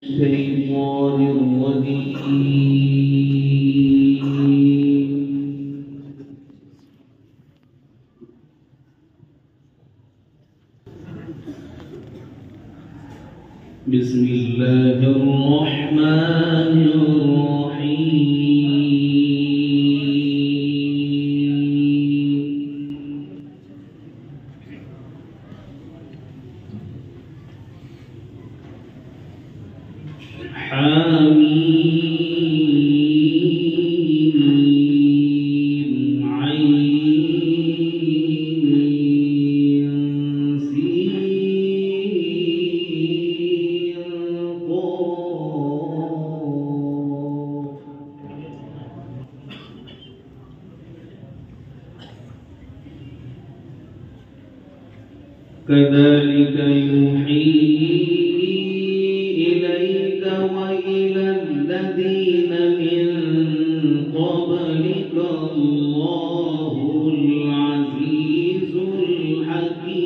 الشيطان الرجيم. بسم الله الرحمن الرحيم. حميم عين سين قاف. كذلك يوحي إليك وإلى الذين من قبلك الله العزيز الحكيم.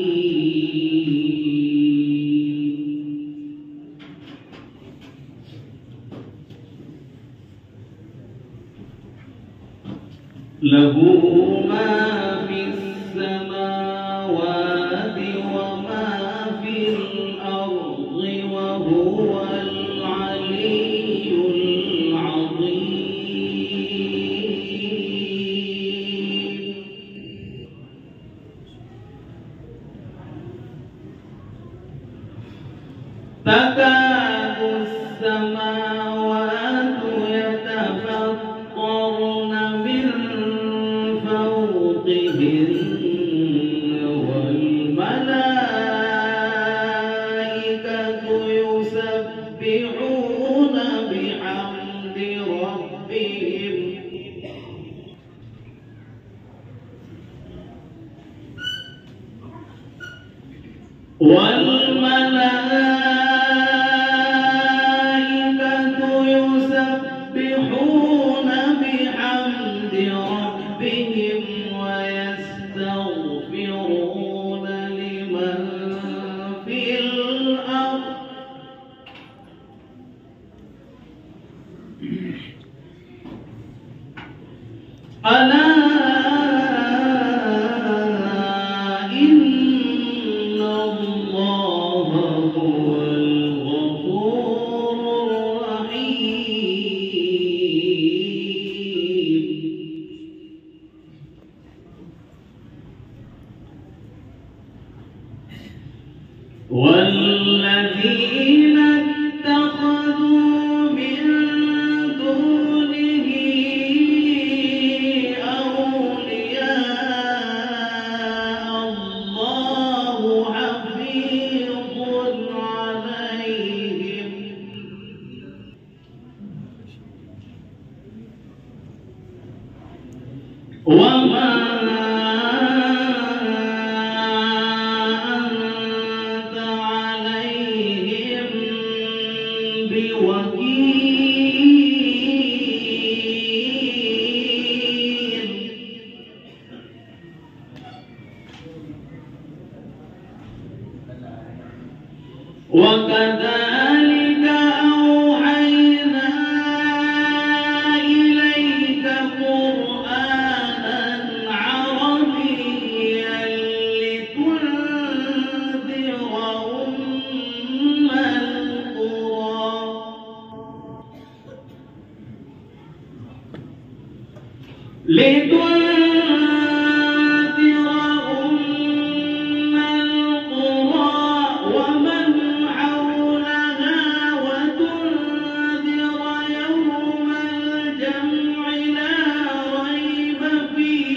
له ما في السماوات وما في الأرض وهو العلي العظيم. تكاد السماوات يتفطرن من فوقهن والملائكة يسبحون بحمد ربهم ويستغفرون لمن في الأرض ألا إن الله هو الغفور الرحيم. والذين اتخذوا من دونه أولياء الله حفيظ عليهم وما أنت عليهم بوكيل. وكذلك أوحينا إليك قرآنا عربيا لتنذر أم القرى ومن حولها وتنذر يوم الجمع لا ريب فيه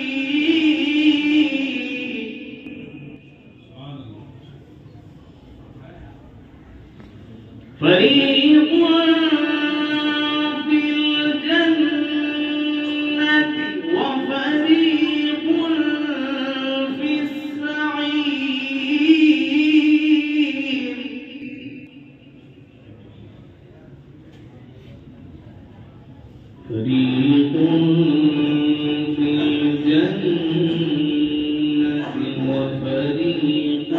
فريق في الجنة وفريق في السعير. فريق في الجنة وفريق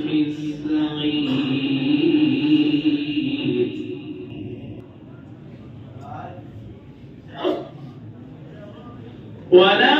في السعير. ولا